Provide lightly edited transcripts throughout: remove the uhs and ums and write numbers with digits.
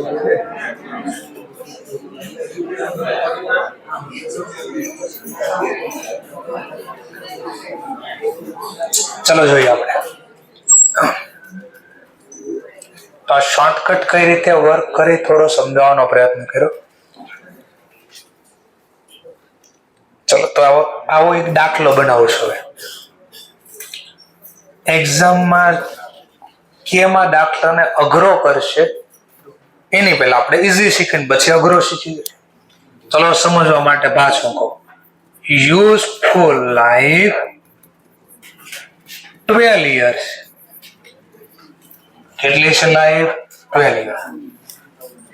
ચલો જોઈએ આપણે તો આ શોર્ટકટ કઈ રીતે વર્ક કરે થોડો સમજાવવાનો પ્રયત્ન કર્યો. ચલો તો આવો એક દાખલો બનાવશો. એક્ઝામમાં કેમાં દાખલાને અઘરો કરશે એની પહેલા આપણે ઈઝી શીખીને પછી અઘરો શીખી. ચલો સમજવા માટે પાછું કહું. Useful life 12 years. કેટલી છે લાઈફ? 12 years.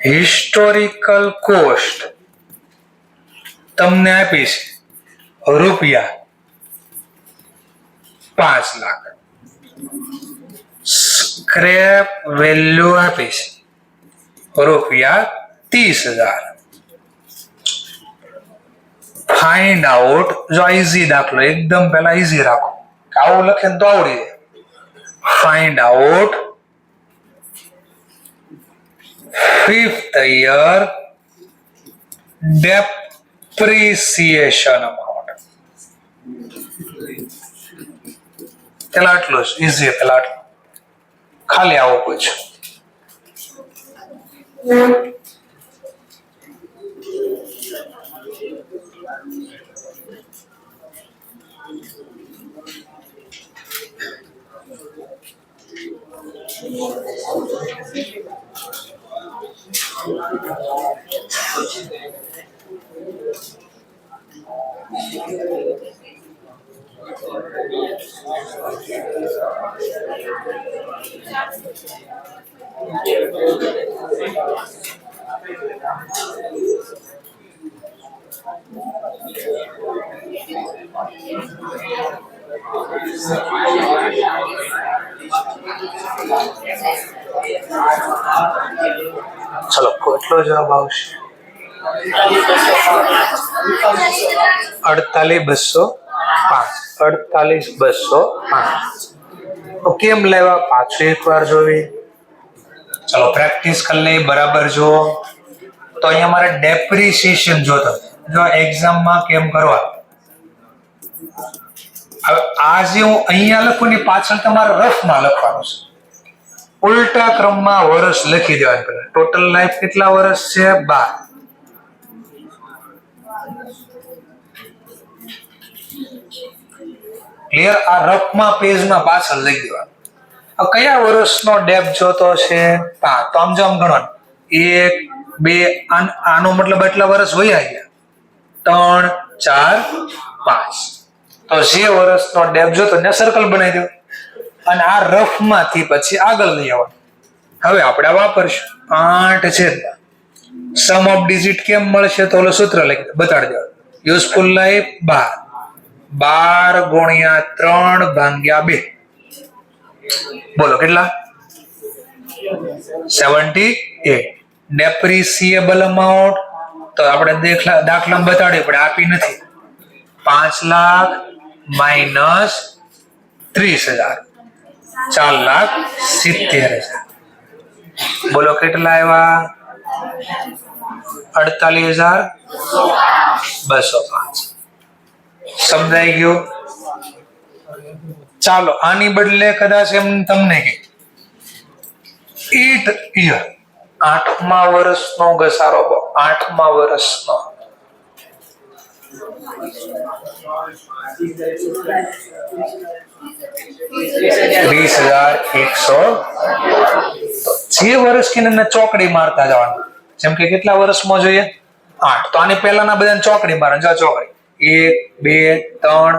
હિસ્ટોરિકલ કોસ્ટ તમને આપી છે રૂપિયા 5 લાખ. સ્ક્રેપ વેલ્યુ આપી છે રૂપિયા 30,000. ફાઇન્ડ આઉટ, જો ઈઝી દાખલો એકદમ પહેલા ઈઝી રાખો, આવું લખે તો આવડી જાય. Find out 5th year depreciation amount. પેલા આટલું જ ઈઝી, પેલા આટલું ખાલી આવું પૂછ્યું. ચલો કેટલો જવાબ આવશે? 48,205. કેમ લેવા પાછું એકવાર જોવી. ચલો પ્રેક્ટિસ કરી લઈ. બરાબર જો તો અહીંયા મારે ડેપ્રિસિએશન જોતો. જો એક્ઝામમાં કેમ કરવા, હવે આ જે હું અહીંયા લખું ની પાછળ તમારે રફમાં લખવાનું છે. ઉલટા ક્રમમાં વર્ષ લખી દેવાનું. પહેલા ટોટલ લાઈફ કેટલા વર્ષ છે? 12. ક્લિયર? આ રફમાં પેજમાં પાછળ લખી દેવાનું. કયા વર્ષનો ડેપ જોતો છે? 5. તો આમ જો આમ ગણવાનું 1 2, આનો મતલબ એટલા વર્ષ વયા ગયા. 3 4 5. તો જે વર્ષનો ડેપ જોતો ને સર્કલ બનાવી દો અને આ રફ માંથી પછી આગળ લઈ આવવાનું. હવે આપણે વાપરશું 8 છે. સમ ઓફ ડિજિટ કેમ મળશે? તો ઓલું સૂત્ર લખી બતાડી દેવાનું. યુઝફુલ લાઈફ 12 ગુણ્યા 3 ભાગ્યા 2. બોલો કેટલા? 78. ડેપ્રિસિએબલ અમાઉન્ટ તો આપણે દાખલા બતાડી પડે, આપી નથી. 5 લાખ માઇનસ 30,000, 4,70,000. બોલો કેટલા આવ્યા? 48,205. સમજાઈ ગયું? ચાલો આની બદલે કદાચ એમ તમને કે 8th year 8મા વર્ષનો ઘસારો, 8મા વર્ષનો 30,100. જે વર્ષ કે ચોકડી મારતા જવાનું. જેમ કે કેટલા વર્ષમાં જોઈએ? 8. તો આની પહેલાના બધાને ચોકડી મારે. જો ચોકડી 1 2 3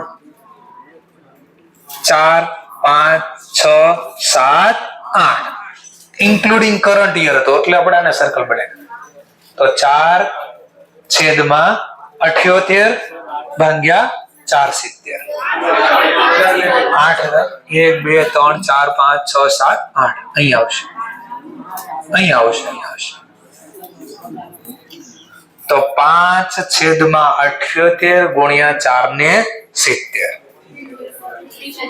4 5 6 7 8 ઇન્ક્લુડિંગ કરંટ યર હતો એટલે આપણે આને સર્કલ બનાવ્યું. તો 4/78 ભાગ્યા 470. 8 1 2 3 4 5 6 7 8 અહીં આવશે, અહીં આવશે, અહીં આવશે. તો 5/78 ગુણ્યા 4 ને 70.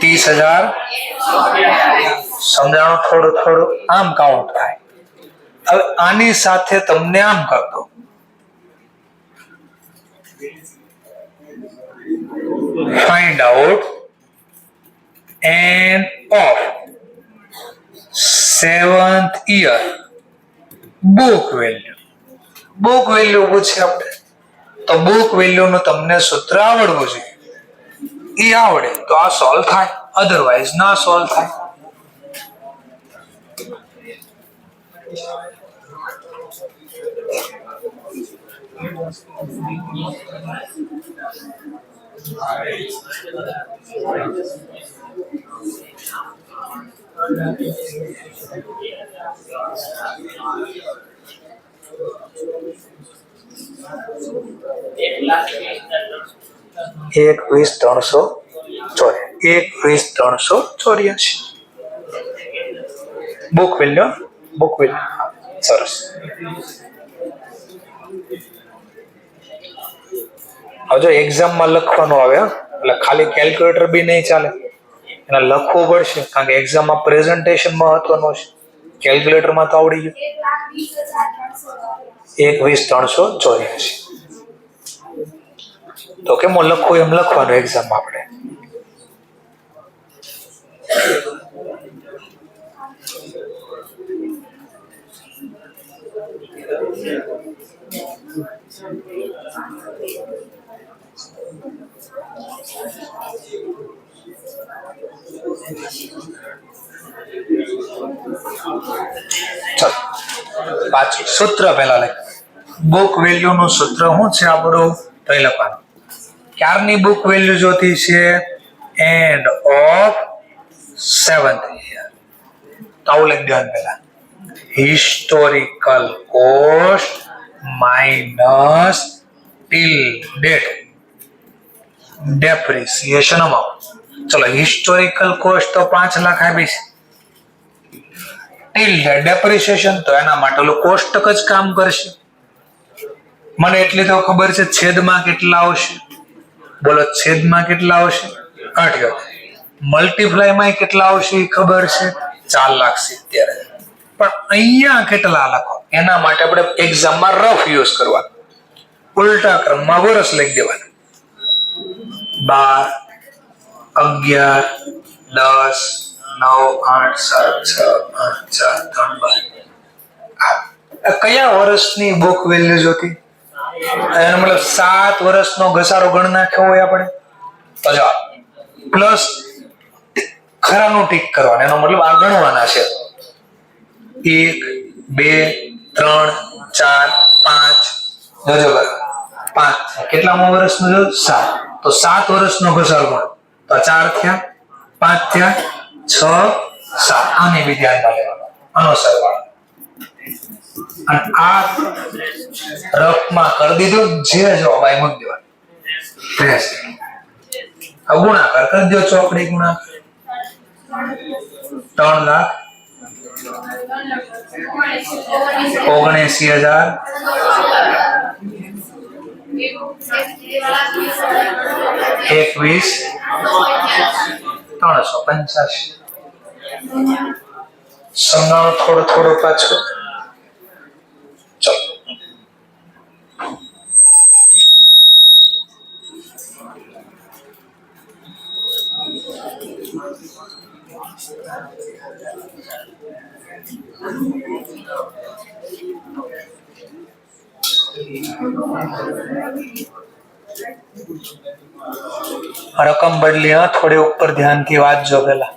30,000. સમજાણું? થોડું થોડું આમ કાઉન્ટ થાય. હવે આની સાથે તમને આમ કર દો, find out end of 7th year book value. book value પૂછે આપણે તો book value નું તમને સૂત્ર આવડવું જોઈએ. એ આવડે તો આ સોલ્વ થાય, અધરવાઇઝ ના સોલ્વ થાય. એક 20,384 બુક વેલ્યુ સરસ. હવે જો એક્ઝામમાં લખવાનું આવે એટલે ખાલી કેલ્ક્યુલેટર બી નહીં ચાલે, એને લખવું પડશે કારણ કે એક્ઝામમાં પ્રેઝન્ટેશન મહત્વનું છે. કેલ્ક્યુલેટરમાં તો આવડી ગયું. 21,384 તો કેમ લખવું એમ લખવાનું એક્ઝામમાં આપણે. પાછું સૂત્ર પહેલા લખ. બુક વેલ્યુ નું સૂત્ર શું છે આપણું તો એ લખવાનું. ક્યારની બુક વેલ્યુ જોતી છે? End of 7th year. તો આવું લખી દેવાનું પહેલા, historical cost minus till date depreciation amount. ચલો હિસ્ટોરિકલ કોસ્ટ તો 5 લાખ આપી છે, ટિલ ડેટ ડેપ્રિસિએશન તો એના માટે ઓલું કોષ્ટક જ કામ કરશે. મને એટલી તો ખબર છે છેદમાં કેટલા આવશે, બોલો છેદમાં કેટલા આવશે? 8. મલ્ટીપ્લાયમાં કેટલા આવશે એ ખબર છે 4,70,000. પણ અહીંયા કેટલા લખો એના માટે આપણે એક્ઝામમાં રફ યુઝ કરવાનું. ઉલટા ક્રમમાં વર્ષ લખી દેવાનું. 12, 11, 10, 9, 8, 7, 6, 5, 4, 3, 2. કયા વર્ષની બુક વેલ્યુ જોતી? એનો મતલબ 7 વર્ષનો ઘસારો ગણ નાખ્યો હોય આપણે તો જો પ્લસ ખરાનું ટીક કરવાનું, એનો મતલબ આ ગણવાના છે. 1, 2, 3, 4, 5 જોજો બરાબર 5 કેટલામો વર્ષનો જો 7 તો 7 વર્ષનો ઘસારો ગણો તો 4 થયા, 5 થયા, 6, 7. આને બી ધ્યાનમાં લેવાનું, આનો સરવાળો. અને આ રફમાં કરી દીધું, જે જવાબ આવી મૂકી દેવાનો. ગુણાકાર કરી દો, ચોકડી ગુણાકાર 3,79,000 21,385. સમજાવો થોડો પાછો. ચલો રકમ બદલી, થોડી ઉપર ધ્યાનથી વાંચજો પેલા.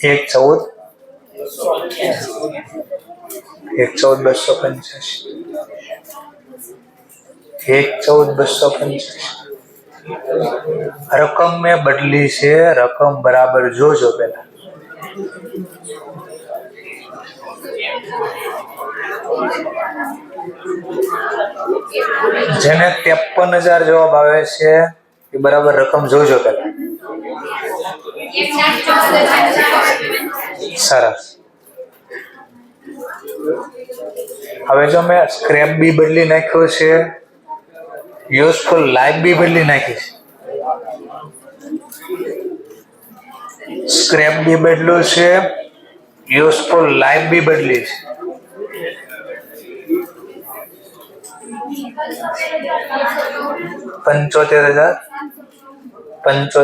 एक 14 1,14,285 1,14,285 રકમ મેં બદલી છે, રકમ બરાબર જોજો પેલા. જેને 53,000 જવાબ આવે છે એ બરાબર રકમ જોજો પેલા. સરસ. હવે જો મેં સ્ક્રેપ બી બદલી નાખ્યો છે, યુઝફુલ લાઈફ બી બદલી નાખી છે. સ્ક્રેપ બી બદલ્યું છે, યુઝફુલ લાઈફ બી બદલી છે. $75,714 1,14,250.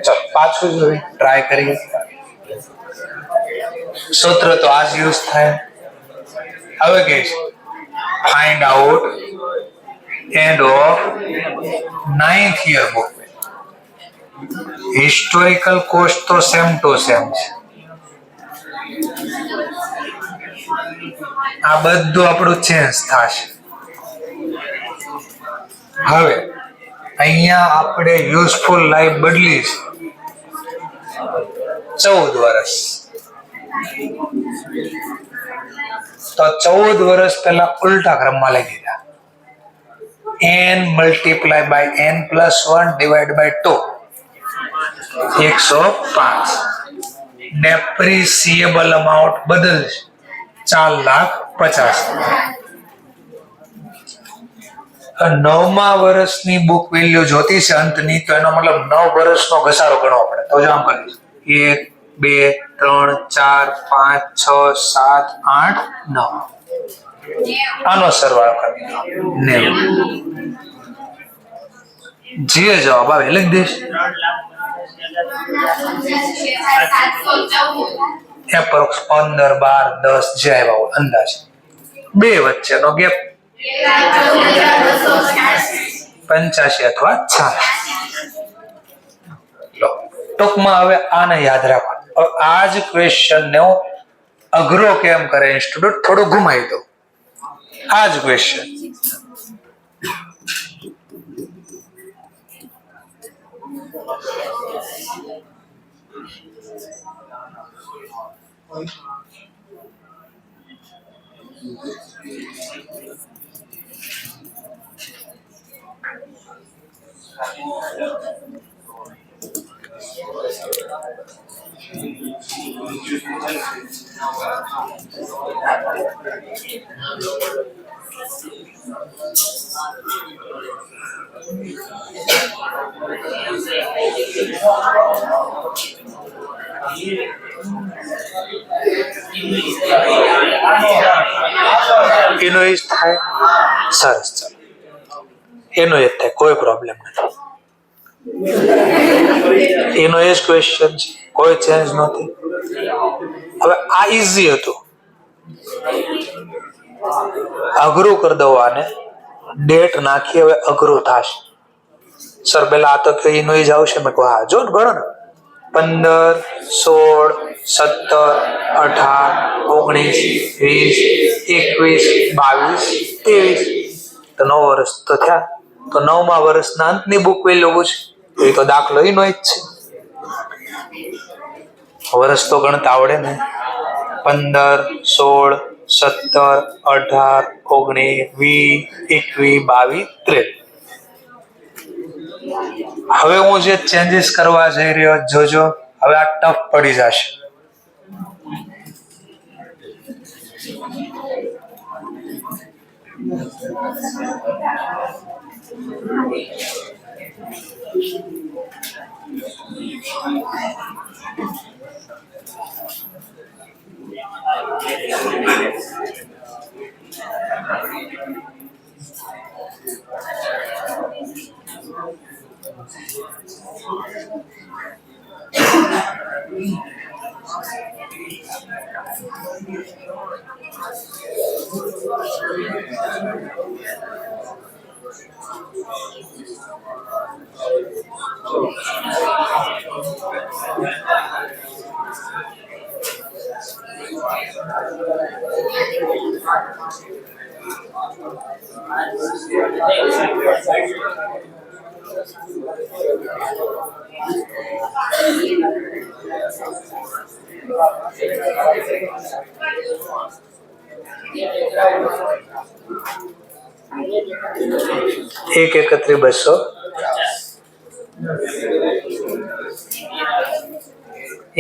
ચાલો પાછું જોઈએ, ટ્રાય કરીએ. સૂત્ર તો આ જ યુઝ થાય. હવે કે find out end of 9th year book. Historical cost તો સેમ ટુ સેમ છે. આ બધું આપણું ચેન્જ થશે. હવે અહીંયા આપણે યુઝફુલ લાઈફ બદલી છે 14 વર્ષ. તો 14 વર્ષ પહેલા ઉલટા ક્રમમાં લઈ લીધા. n multiply by n plus 1 divide by 2 105. Depreciable amount બદલશે 4,50,000. 9મા વર્ષની બુક વેલ્યુ જોતી છે અંતની, તો એનો મતલબ 9 વર્ષનો ઘસારો ગણવો પડે. તો જો આમ કરીશ 1 2 3 4 5 6 7 8 9. આનો સરવાળો કરી દો 90. જે જવાબ આવે લખી દઈશ. એપ્રોક્સ 15 12 10 જે આવ્યા હોય અંદાજ. બે વચ્ચેનો ગેપ 85 અથવા 86. ટૂંકમાં હવે આને યાદ રાખો. આ જ ક્વેશ્ચન ને હું અઘરો કેમ કરે સ્ટુડન્ટ, થોડું ઘુમાઈ દો. આ જ ક્વેશ્ચન એનો એ જ થાય. સરસ, ચાલો એનો એ જ થાય, કોઈ પ્રોબ્લેમ નથી. એનો એ જ ક્વેશ્ચન છે, કોઈ ચેન્જ નથી. હવે આ ઈઝી હતું, અઘરું કરી દો આને. ડેટ નાખી હવે અઘરું થશે. સર પેલા આ તો એનો એ જ આવશે. મેં કહું હા જો ને ગણો ને 15 16 17 18 19 20 21 22 23. તો 9 વર્ષ તો થયા. તો 9મા વર્ષના અંતની બુક વેલ્યુ પૂછે, એ તો દાખલો એનો જ છે. વર્ષ તો ગણતા આવડે ને. 15 16 17 18 19 20 21 22 23. હવે હું જે ચેન્જીસ કરવા જઈ રહ્યો જોજો. હવે આ ટફ પડી જશે. એક એકત્રી 200,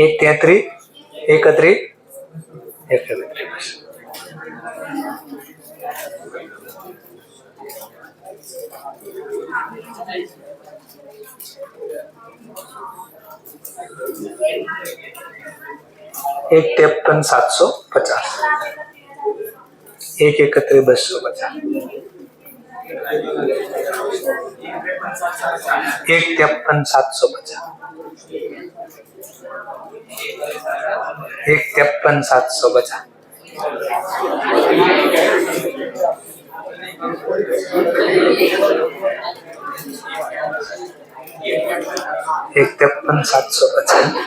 એક 33, એકત્રી, એકત્રી 200, એક 53 750, એક એકત્રી 250, એક 53 750, એક 53 750, એક 53 750,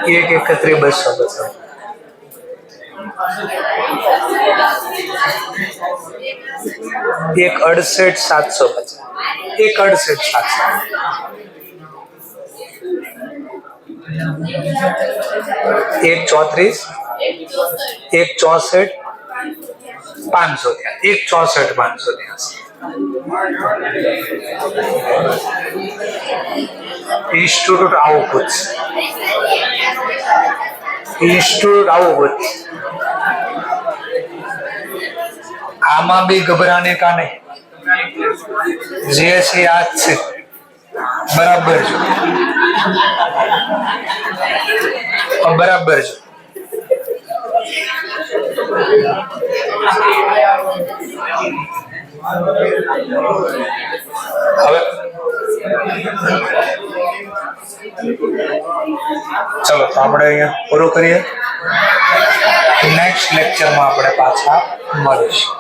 એક 31 250, એક 68 750, એક 68 700, એક 34, એક 64 500, એક 64 583, ઇન્સ્ટિટ્યૂટ આઉટપુટ, ઇન્સ્ટિટ્યૂટ આઉટપુટ. આમાં બી ગભરાને કા નહીં, જે છે આ જ છે, બરાબર છે, બરાબર છે. હવે ચલો તો આપણે અહીંયા પૂરું કરીએ. નેક્સ્ટ લેક્ચરમાં આપણે પાછા મળીશું.